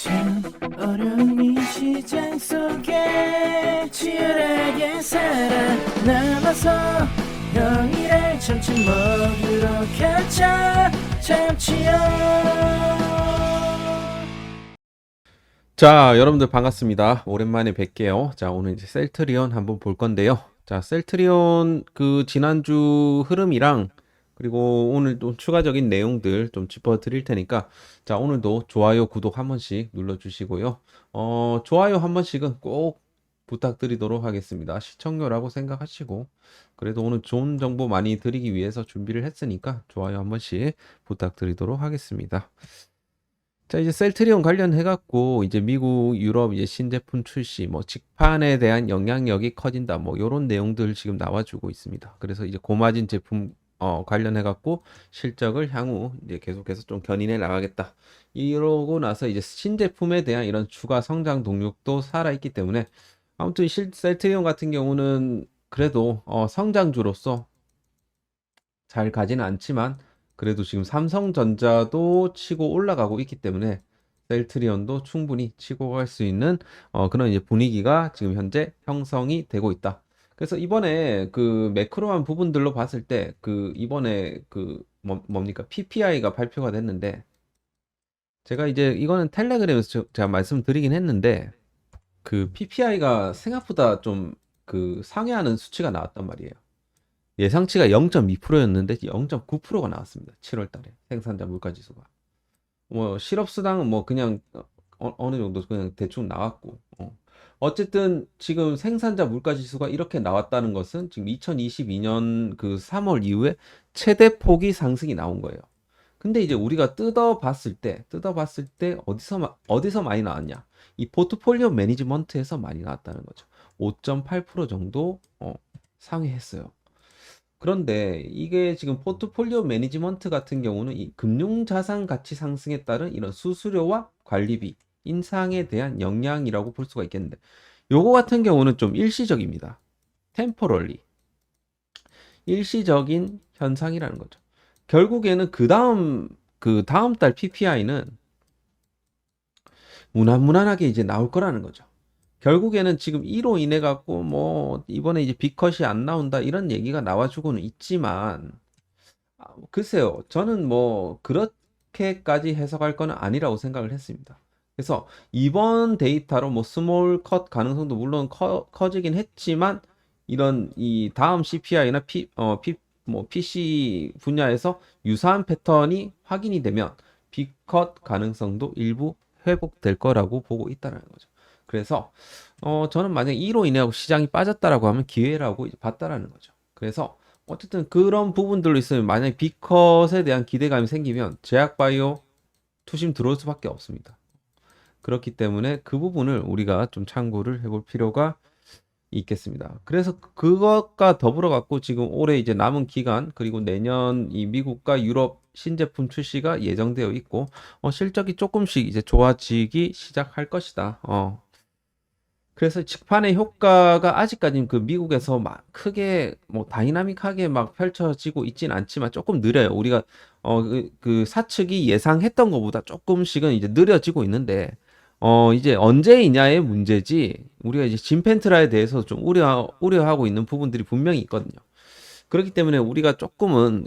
참 어려운 이 시장 속에 치열하게 살아남아서 너희를 참치 먹으러 가자 참치요. 자, 여러분들 반갑습니다. 오랜만에 뵐게요. 자, 오늘 이제 셀트리온 한번 볼 건데요. 자, 셀트리온 그 지난주 흐름이랑 그리고 오늘 또 추가적인 내용들 좀 짚어 드릴 테니까 자, 오늘도 좋아요, 구독 한 번씩 눌러 주시고요. 좋아요 한 번씩은 꼭 부탁드리도록 하겠습니다. 시청료라고 생각하시고 그래도 오늘 좋은 정보 많이 드리기 위해서 준비를 했으니까 좋아요 한 번씩 부탁드리도록 하겠습니다. 자, 이제 셀트리온 관련해갖고, 이제 미국, 유럽, 이제 신제품 출시, 뭐, 직판에 대한 영향력이 커진다, 뭐, 요런 내용들 지금 나와주고 있습니다. 그래서 이제 고마진 제품, 관련해갖고, 실적을 향후 이제 계속해서 좀 견인해 나가겠다. 이러고 나서 이제 신제품에 대한 이런 추가 성장 동력도 살아있기 때문에, 아무튼 셀트리온 같은 경우는 그래도, 성장주로서 잘 가지는 않지만 그래도 지금 삼성전자도 치고 올라가고 있기 때문에 셀트리온도 충분히 치고 갈 수 있는 그런 이제 분위기가 지금 현재 형성이 되고 있다. 그래서 이번에 그 매크로한 부분들로 봤을 때 그 이번에 그 뭡니까? PPI가 발표가 됐는데 제가 이제 이거는 텔레그램에서 제가 말씀드리긴 했는데 그 PPI가 생각보다 좀 그 상회하는 수치가 나왔단 말이에요. 예상치가 0.2%였는데 0.9%가 나왔습니다. 7월 달에 생산자 물가 지수가. 뭐 실업 수당은 뭐 그냥 어느 정도 그냥 대충 나왔고. 어쨌든 지금 생산자 물가 지수가 이렇게 나왔다는 것은 지금 2022년 그 3월 이후에 최대 폭이 상승이 나온 거예요. 근데 이제 우리가 뜯어봤을 때 어디서 많이 나왔냐? 이 포트폴리오 매니지먼트에서 많이 나왔다는 거죠. 5.8% 정도 상회했어요. 그런데 이게 지금 포트폴리오 매니지먼트 같은 경우는 이 금융자산 가치 상승에 따른 이런 수수료와 관리비 인상에 대한 영향이라고 볼 수가 있겠는데 요거 같은 경우는 좀 일시적입니다. temporarily. 일시적인 현상이라는 거죠. 결국에는 그 다음 달 PPI는 무난무난하게 이제 나올 거라는 거죠. 결국에는 지금 이로 인해 갖고 뭐 이번에 이제 B컷이 안 나온다 이런 얘기가 나와주고는 있지만 글쎄요. 저는 뭐 그렇게까지 해석할 거는 아니라고 생각을 했습니다. 그래서 이번 데이터로 뭐 스몰 컷 가능성도 물론 커지긴 했지만 이런 이 다음 CPI나 뭐 PC 분야에서 유사한 패턴이 확인이 되면 B컷 가능성도 일부 회복될 거라고 보고 있다는 거죠. 그래서 저는 만약 이로 인해 시장이 빠졌다라고 하면 기회라고 이제 봤다라는 거죠. 그래서 어쨌든 그런 부분들로 있으면 만약에 B컷에 대한 기대감이 생기면 제약바이오 투심 들어올 수밖에 없습니다. 그렇기 때문에 그 부분을 우리가 좀 참고를 해볼 필요가 있겠습니다. 그래서 그것과 더불어 갖고 지금 올해 이제 남은 기간 그리고 내년 이 미국과 유럽 신제품 출시가 예정되어 있고 실적이 조금씩 이제 좋아지기 시작할 것이다. 그래서 직판의 효과가 아직까지는 그 미국에서 막 크게 뭐 다이나믹하게 막 펼쳐지고 있진 않지만 조금 느려요. 우리가 그 사측이 예상했던 것보다 조금씩은 이제 느려지고 있는데 이제 언제이냐의 문제지. 우리가 이제 진펜트라에 대해서 좀 우려하고 있는 부분들이 분명히 있거든요. 그렇기 때문에 우리가 조금은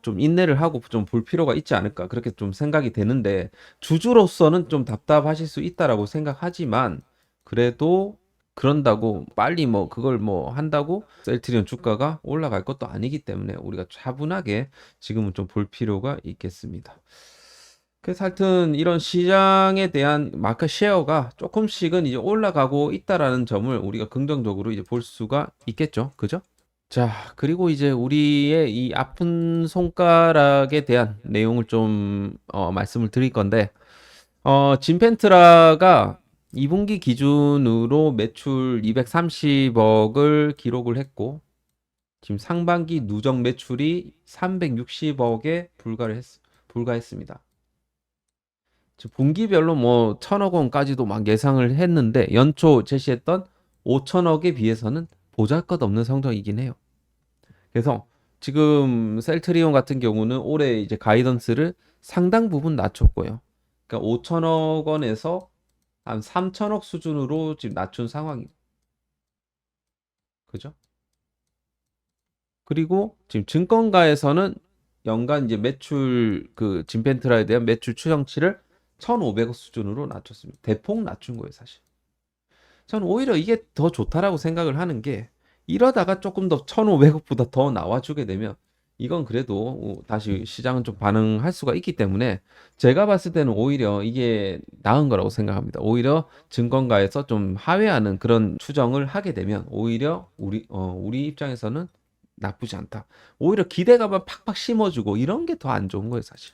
좀 인내를 하고 좀 볼 필요가 있지 않을까 그렇게 좀 생각이 되는데 주주로서는 좀 답답하실 수 있다라고 생각하지만 그래도 그런다고 빨리 뭐 그걸 뭐 한다고 셀트리온 주가가 올라갈 것도 아니기 때문에 우리가 차분하게 지금은 좀 볼 필요가 있겠습니다. 그래서 하여튼 이런 시장에 대한 마켓 쉐어가 조금씩은 이제 올라가고 있다라는 점을 우리가 긍정적으로 이제 볼 수가 있겠죠. 그죠? 자, 그리고 이제 우리의 이 아픈 손가락에 대한 내용을 좀 말씀을 드릴 건데 진펜트라가 2분기 기준으로 매출 230억을 기록을 했고 지금 상반기 누적 매출이 360억에 불과했습니다. 지금 분기별로 뭐 1,000억 원까지도 막 예상을 했는데 연초 제시했던 5천억에 비해서는 보잘것없는 성적이긴 해요. 그래서 지금 셀트리온 같은 경우는 올해 이제 가이던스를 상당 부분 낮췄고요. 그러니까 5천억 원에서 한 3천억 수준으로 지금 낮춘 상황이에요. 그죠? 그리고 지금 증권가에서는 연간 이제 매출 그 진펜트라에 대한 매출 추정치를 1,500억 수준으로 낮췄습니다. 대폭 낮춘 거예요, 사실. 저는 오히려 이게 더 좋다라고 생각을 하는 게 이러다가 조금 더 1,500억보다 더 나와주게 되면 이건 그래도 다시 시장은 좀 반응할 수가 있기 때문에 제가 봤을 때는 오히려 이게 나은 거라고 생각합니다. 오히려 증권가에서 좀 하회하는 그런 추정을 하게 되면 오히려 우리 입장에서는 나쁘지 않다. 오히려 기대감만 팍팍 심어주고 이런 게 더 안 좋은 거예요, 사실.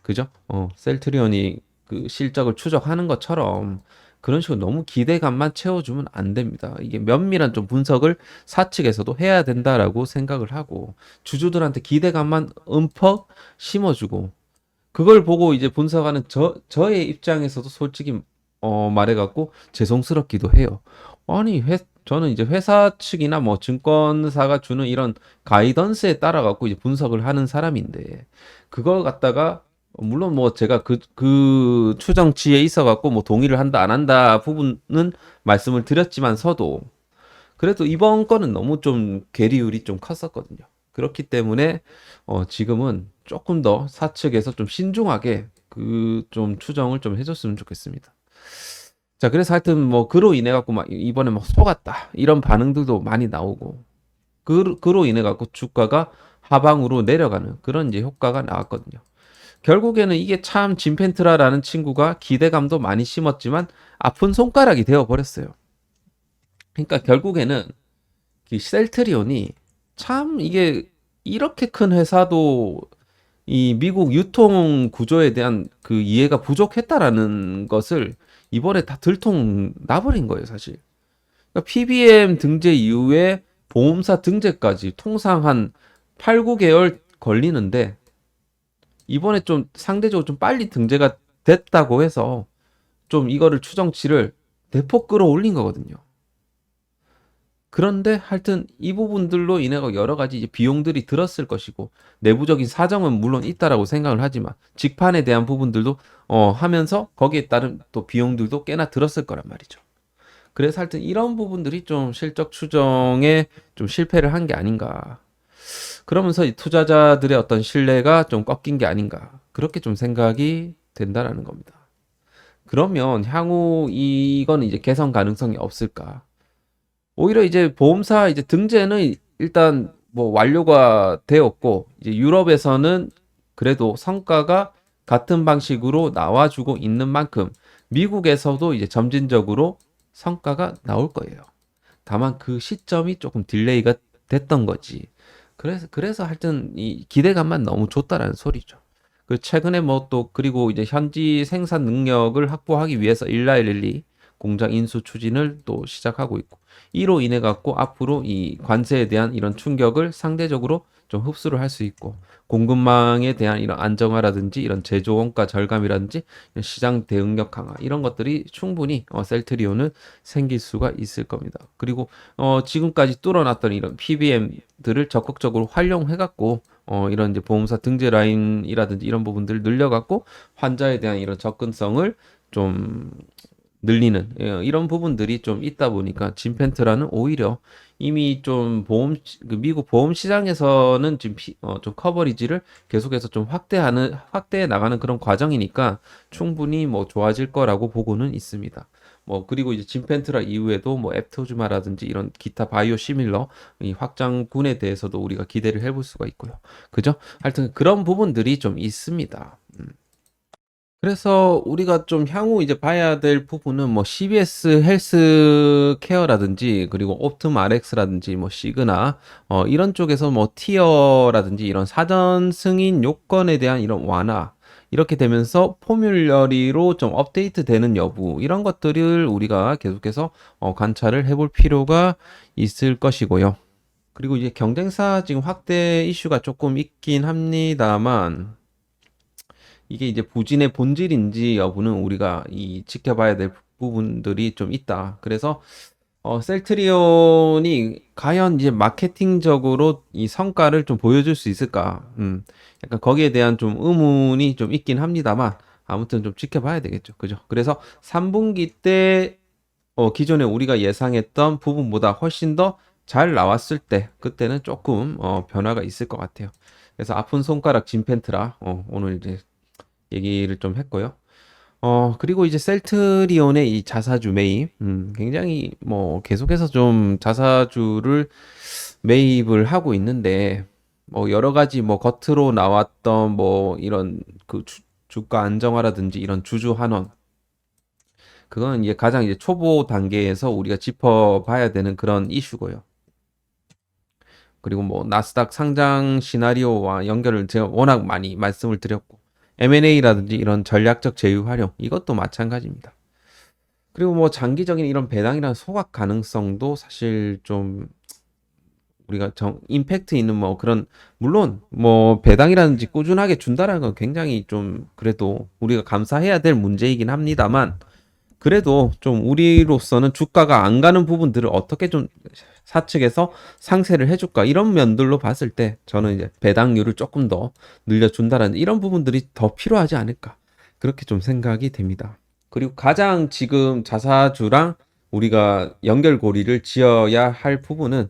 그죠? 셀트리온이 그 실적을 추적하는 것처럼 그런 식으로 너무 기대감만 채워주면 안 됩니다. 이게 면밀한 좀 분석을 사측에서도 해야 된다라고 생각을 하고 주주들한테 기대감만 음퍽 심어주고 그걸 보고 이제 분석하는 저의 입장에서도 솔직히 말해갖고 죄송스럽기도 해요. 아니 저는 이제 회사 측이나 뭐 증권사가 주는 이런 가이던스에 따라갖고 이제 분석을 하는 사람인데 그걸 갖다가 물론 뭐 제가 그 추정치에 있어갖고 뭐 동의를 한다 안 한다 부분은 말씀을 드렸지만서도 그래도 이번 거는 너무 좀 괴리율이 좀 컸었거든요. 그렇기 때문에 지금은 조금 더 사측에서 좀 신중하게 그 좀 추정을 좀 해줬으면 좋겠습니다. 자, 그래서 하여튼 뭐 그로 인해 갖고 막 이번에 막 속았다 이런 반응들도 많이 나오고 그로 인해 갖고 주가가 하방으로 내려가는 그런 이제 효과가 나왔거든요. 결국에는 이게 참 진펜트라라는 친구가 기대감도 많이 심었지만 아픈 손가락이 되어 버렸어요. 그러니까 결국에는 이 셀트리온이 참 이게 이렇게 큰 회사도 이 미국 유통 구조에 대한 그 이해가 부족했다라는 것을 이번에 다 들통 나버린 거예요, 사실. 그러니까 PBM 등재 이후에 보험사 등재까지 통상 한 8, 9개월 걸리는데 이번에 좀 상대적으로 좀 빨리 등재가 됐다고 해서 좀 이거를 추정치를 대폭 끌어올린 거거든요. 그런데 하여튼 이 부분들로 인해 여러 가지 이제 비용들이 들었을 것이고 내부적인 사정은 물론 있다라고 생각을 하지만 직판에 대한 부분들도 하면서 거기에 따른 또 비용들도 꽤나 들었을 거란 말이죠. 그래서 하여튼 이런 부분들이 좀 실적 추정에 좀 실패를 한 게 아닌가. 그러면서 이 투자자들의 어떤 신뢰가 좀 꺾인 게 아닌가. 그렇게 좀 생각이 된다라는 겁니다. 그러면 향후 이거는 이제 개선 가능성이 없을까? 오히려 이제 보험사 이제 등재는 일단 뭐 완료가 되었고 이제 유럽에서는 그래도 성과가 같은 방식으로 나와주고 있는 만큼 미국에서도 이제 점진적으로 성과가 나올 거예요. 다만 그 시점이 조금 딜레이가 됐던 거지. 그래서 하여튼 이 기대감만 너무 좋다라는 소리죠. 그 최근에 뭐 또 그리고 이제 현지 생산 능력을 확보하기 위해서 일라일리 공장 인수 추진을 또 시작하고 있고 이로 인해 갖고 앞으로 이 관세에 대한 이런 충격을 상대적으로 좀 흡수를 할 수 있고 공급망에 대한 이런 안정화라든지 이런 제조 원가 절감이라든지 시장 대응력 강화 이런 것들이 충분히 셀트리온은 생길 수가 있을 겁니다. 그리고 지금까지 뚫어놨던 이런 PBM들을 적극적으로 활용해 갖고 이런 이제 보험사 등재 라인이라든지 이런 부분들을 늘려갖고 환자에 대한 이런 접근성을 좀 늘리는 이런 부분들이 좀 있다 보니까 진펜트라는 오히려 이미 좀 그 미국 보험 시장에서는 지금 좀 커버리지를 계속해서 좀 확대해 나가는 그런 과정이니까 충분히 뭐 좋아질 거라고 보고는 있습니다. 뭐 그리고 이제 진펜트라 이후에도 뭐 앱토즈마라든지 이런 기타 바이오 시밀러 이 확장군에 대해서도 우리가 기대를 해볼 수가 있고요. 그죠? 하여튼 그런 부분들이 좀 있습니다. 그래서 우리가 좀 향후 이제 봐야 될 부분은 뭐 CBS 헬스케어라든지 그리고 옵tum RX라든지 뭐 시그나 이런 쪽에서 뭐 티어라든지 이런 사전 승인 요건에 대한 이런 완화 이렇게 되면서 포뮬러리로 좀 업데이트 되는 여부 이런 것들을 우리가 계속해서 관찰을 해볼 필요가 있을 것이고요. 그리고 이제 경쟁사 지금 확대 이슈가 조금 있긴 합니다만 이게 이제 부진의 본질인지 여부는 우리가 이 지켜봐야 될 부분들이 좀 있다. 그래서 셀트리온이 과연 이제 마케팅적으로 이 성과를 좀 보여줄 수 있을까? 약간 거기에 대한 좀 의문이 좀 있긴 합니다만 아무튼 좀 지켜봐야 되겠죠. 그죠? 그래서 3분기 때 기존에 우리가 예상했던 부분보다 훨씬 더 잘 나왔을 때 그때는 조금 변화가 있을 것 같아요. 그래서 아픈 손가락 진펜트라 오늘 이제 얘기를 좀 했고요. 그리고 이제 셀트리온의 이 자사주 매입, 굉장히 뭐 계속해서 좀 자사주를 매입을 하고 있는데, 뭐 여러 가지 뭐 겉으로 나왔던 뭐 이런 그 주가 안정화라든지 이런 주주 환원, 그거는 이제 가장 이제 초보 단계에서 우리가 짚어봐야 되는 그런 이슈고요. 그리고 뭐 나스닥 상장 시나리오와 연결을 제가 워낙 많이 말씀을 드렸고, M&A라든지 이런 전략적 제휴 활용, 이것도 마찬가지입니다. 그리고 뭐 장기적인 이런 배당이나 소각 가능성도 사실 좀 우리가 임팩트 있는 뭐 그런, 물론 뭐 배당이라든지 꾸준하게 준다라는 건 굉장히 좀 그래도 우리가 감사해야 될 문제이긴 합니다만, 그래도 좀 우리로서는 주가가 안 가는 부분들을 어떻게 좀 사측에서 상세를 해줄까, 이런 면들로 봤을 때 저는 이제 배당률을 조금 더 늘려준다라는 이런 부분들이 더 필요하지 않을까, 그렇게 좀 생각이 됩니다. 그리고 가장 지금 자사주랑 우리가 연결고리를 지어야 할 부분은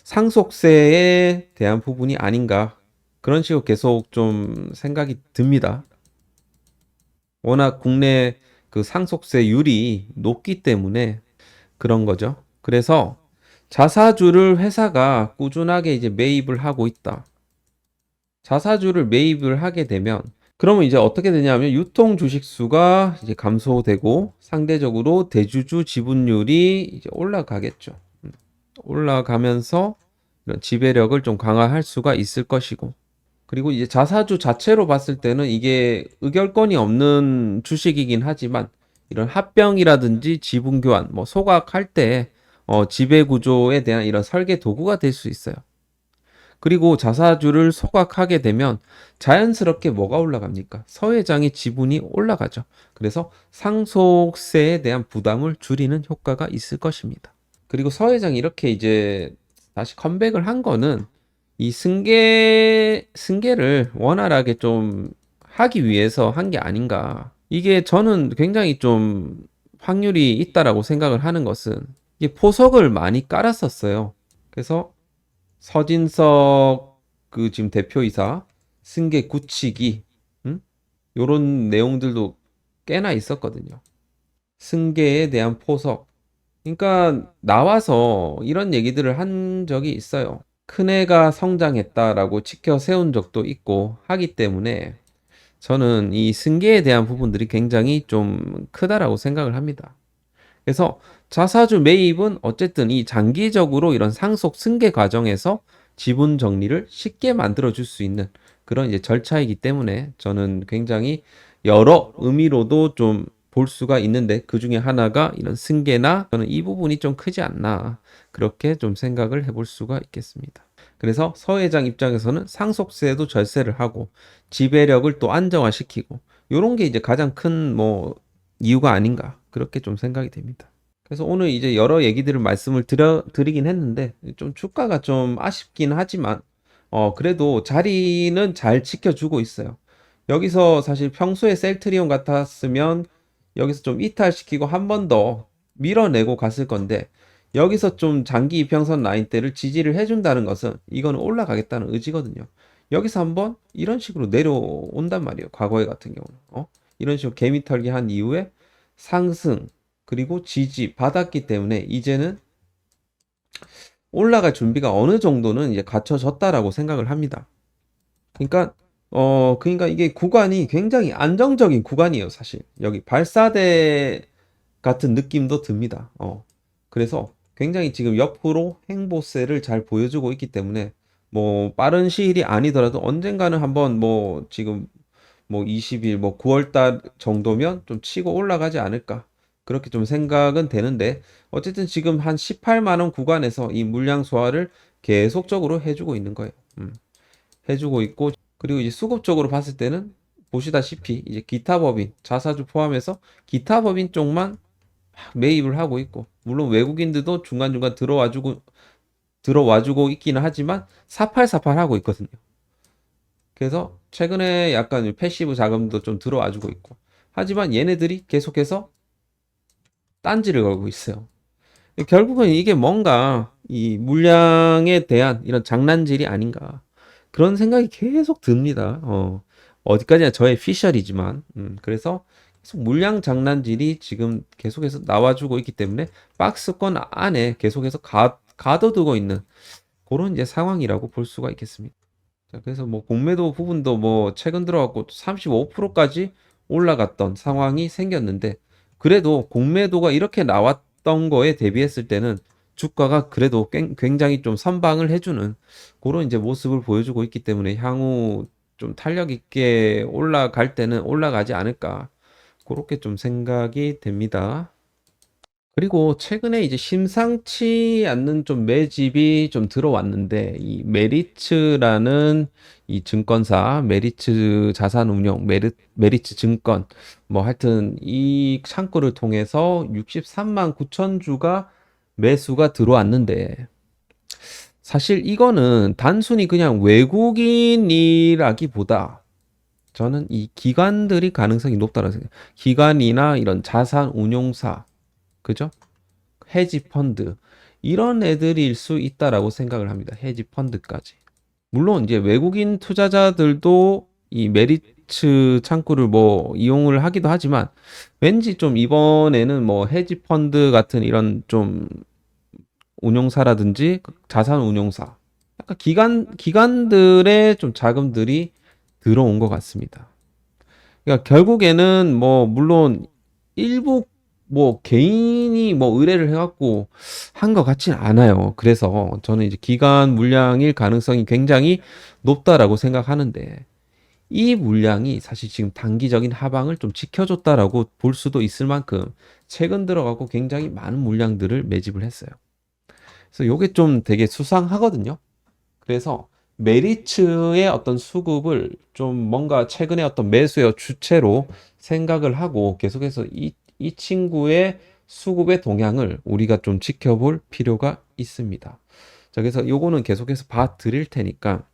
상속세에 대한 부분이 아닌가, 그런 식으로 계속 좀 생각이 듭니다. 워낙 국내 그 상속세율이 높기 때문에 그런 거죠. 그래서 자사주를 회사가 꾸준하게 이제 매입을 하고 있다. 자사주를 매입을 하게 되면 그러면 이제 어떻게 되냐면 유통 주식 수가 이제 감소되고 상대적으로 대주주 지분율이 이제 올라가겠죠. 올라가면서 이런 지배력을 좀 강화할 수가 있을 것이고, 그리고 이제 자사주 자체로 봤을 때는 이게 의결권이 없는 주식이긴 하지만 이런 합병이라든지 지분 교환, 뭐 소각할 때 지배 구조에 대한 이런 설계 도구가 될 수 있어요. 그리고 자사주를 소각하게 되면 자연스럽게 뭐가 올라갑니까? 서회장의 지분이 올라가죠. 그래서 상속세에 대한 부담을 줄이는 효과가 있을 것입니다. 그리고 서회장이 이렇게 이제 다시 컴백을 한 거는 이 승계를 원활하게 좀 하기 위해서 한 게 아닌가. 이게 저는 굉장히 좀 확률이 있다라고 생각을 하는 것은, 이게 포석을 많이 깔았었어요. 그래서 서진석 그 지금 대표이사 승계 굳히기, 요런 내용들도 꽤나 있었거든요. 승계에 대한 포석. 그러니까 나와서 이런 얘기들을 한 적이 있어요. 큰애가 성장했다라고 치켜 세운 적도 있고 하기 때문에 저는 이 승계에 대한 부분들이 굉장히 좀 크다라고 생각을 합니다. 그래서 자사주 매입은 어쨌든 이 장기적으로 이런 상속 승계 과정에서 지분 정리를 쉽게 만들어 줄 수 있는 그런 이제 절차이기 때문에 저는 굉장히 여러 의미로도 좀 볼 수가 있는데, 그 중에 하나가 이런 승계나, 저는 이 부분이 좀 크지 않나, 그렇게 좀 생각을 해볼 수가 있겠습니다. 그래서 서 회장 입장에서는 상속세도 절세를 하고 지배력을 또 안정화시키고, 요런 게 이제 가장 큰 뭐 이유가 아닌가, 그렇게 좀 생각이 됩니다. 그래서 오늘 이제 여러 얘기들을 말씀을 드리긴 했는데 좀 주가가 좀 아쉽긴 하지만 그래도 자리는 잘 지켜주고 있어요. 여기서 사실 평소에 셀트리온 같았으면 여기서 좀 이탈시키고 한 번 더 밀어내고 갔을 건데, 여기서 좀 장기 이평선 라인대를 지지를 해준다는 것은 이거는 올라가겠다는 의지거든요. 여기서 한번 이런 식으로 내려온단 말이에요. 과거에 같은 경우는 이런 식으로 개미 털기 한 이후에 상승 그리고 지지 받았기 때문에 이제는 올라갈 준비가 어느 정도는 이제 갖춰졌다라고 생각을 합니다. 그러니까 이게 구간이 굉장히 안정적인 구간이에요, 사실. 여기 발사대 같은 느낌도 듭니다. 그래서 굉장히 지금 옆으로 행보세를 잘 보여주고 있기 때문에 뭐 빠른 시일이 아니더라도 언젠가는 한번 뭐 지금 뭐 20일 뭐 9월 달 정도면 좀 치고 올라가지 않을까, 그렇게 좀 생각은 되는데, 어쨌든 지금 한 18만 원 구간에서 이 물량 소화를 계속적으로 해주고 있는 거예요. 해주고 있고, 그리고 이제 수급적으로 봤을 때는 보시다시피 이제 기타 법인, 자사주 포함해서 기타 법인 쪽만 매입을 하고 있고, 물론 외국인들도 중간중간 들어와주고 있기는 하지만 사팔사팔 하고 있거든요. 그래서 최근에 약간 패시브 자금도 좀 들어와주고 있고, 하지만 얘네들이 계속해서 딴지를 걸고 있어요. 결국은 이게 뭔가 이 물량에 대한 이런 장난질이 아닌가. 그런 생각이 계속 듭니다. 어디까지나 저의 피셜이지만, 그래서 계속 물량 장난질이 지금 계속해서 나와주고 있기 때문에 박스권 안에 계속해서 가둬두고 있는 그런 이제 상황이라고 볼 수가 있겠습니다. 자, 그래서 뭐 공매도 부분도 뭐 최근 들어갖고 35%까지 올라갔던 상황이 생겼는데, 그래도 공매도가 이렇게 나왔던 거에 대비했을 때는 주가가 그래도 굉장히 좀 선방을 해주는 그런 이제 모습을 보여주고 있기 때문에 향후 좀 탄력 있게 올라갈 때는 올라가지 않을까. 그렇게 좀 생각이 됩니다. 그리고 최근에 이제 심상치 않는 좀 매집이 좀 들어왔는데, 이 메리츠라는 이 증권사, 메리츠 자산운용, 메리츠 증권, 뭐 하여튼 이 창구를 통해서 63만 9천 주가 매수가 들어왔는데, 사실 이거는 단순히 그냥 외국인이라기보다 저는 이 기관들이 가능성이 높다고 생각해요. 기관이나 이런 자산운용사, 그죠? 헤지 펀드 이런 애들일 수 있다라고 생각을 합니다. 헤지 펀드까지. 물론 이제 외국인 투자자들도 이 메리츠 창구를 뭐 이용을 하기도 하지만 왠지 좀 이번에는 뭐 헤지 펀드 같은 이런 좀 운용사라든지 자산 운용사 약간 기관들의 좀 자금들이 들어온 것 같습니다. 그러니까 결국에는 뭐 물론 일부 뭐 개인이 뭐 의뢰를 해갖고 한 것 같지는 않아요. 그래서 저는 이제 기관 물량일 가능성이 굉장히 높다라고 생각하는데, 이 물량이 사실 지금 단기적인 하방을 좀 지켜줬다라고 볼 수도 있을 만큼 최근 들어가고 굉장히 많은 물량들을 매집을 했어요. 그래서 요게 좀 되게 수상하거든요. 그래서 메리츠의 어떤 수급을 좀 뭔가 최근에 어떤 매수의 주체로 생각을 하고 계속해서 이 친구의 수급의 동향을 우리가 좀 지켜볼 필요가 있습니다. 자, 그래서 요거는 계속해서 봐 드릴 테니까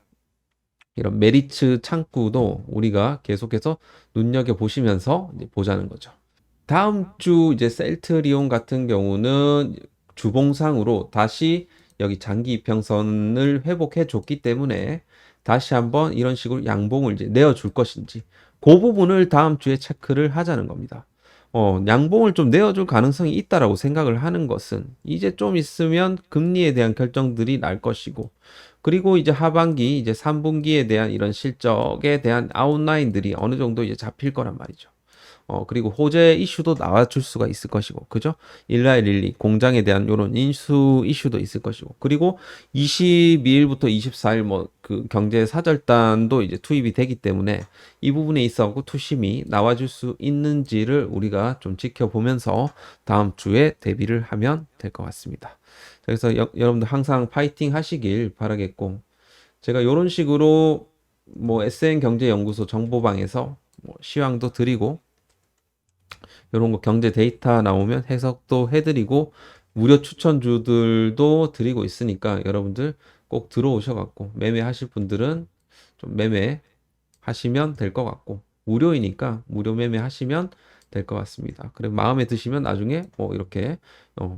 이런 메리츠 창구도 우리가 계속해서 눈여겨 보시면서 보자는 거죠. 다음 주 이제 셀트리온 같은 경우는 주봉상으로 다시 여기 장기 이평선을 회복해 줬기 때문에 다시 한번 이런 식으로 양봉을 이제 내어줄 것인지 그 부분을 다음 주에 체크를 하자는 겁니다. 양봉을 좀 내어줄 가능성이 있다라고 생각을 하는 것은 이제 좀 있으면 금리에 대한 결정들이 날 것이고, 그리고 이제 하반기 이제 3분기에 대한 이런 실적에 대한 아웃라인들이 어느 정도 이제 잡힐 거란 말이죠. 그리고 호재 이슈도 나와줄 수가 있을 것이고, 그죠? 1112 공장에 대한 이런 인수 이슈도 있을 것이고, 그리고 22일부터 24일 뭐 그 경제 사절단도 이제 투입이 되기 때문에 이 부분에 있어서 투심이 나와줄 수 있는지를 우리가 좀 지켜보면서 다음 주에 대비를 하면 될 것 같습니다. 그래서 여러분들 항상 파이팅 하시길 바라겠고, 제가 이런 식으로 뭐 SN경제연구소 정보방에서 뭐 시황도 드리고 이런 거 경제 데이터 나오면 해석도 해드리고 무료 추천주들도 드리고 있으니까 여러분들 꼭 들어오셔갖고 매매하실 분들은 좀 매매하시면 될 것 같고, 무료이니까 무료 매매하시면 될 것 같습니다. 그리고 마음에 드시면 나중에 뭐 이렇게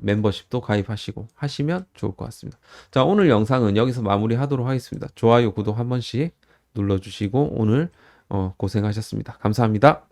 멤버십도 가입하시고 하시면 좋을 것 같습니다. 자, 오늘 영상은 여기서 마무리하도록 하겠습니다. 좋아요, 구독 한 번씩 눌러주시고 오늘 고생하셨습니다. 감사합니다.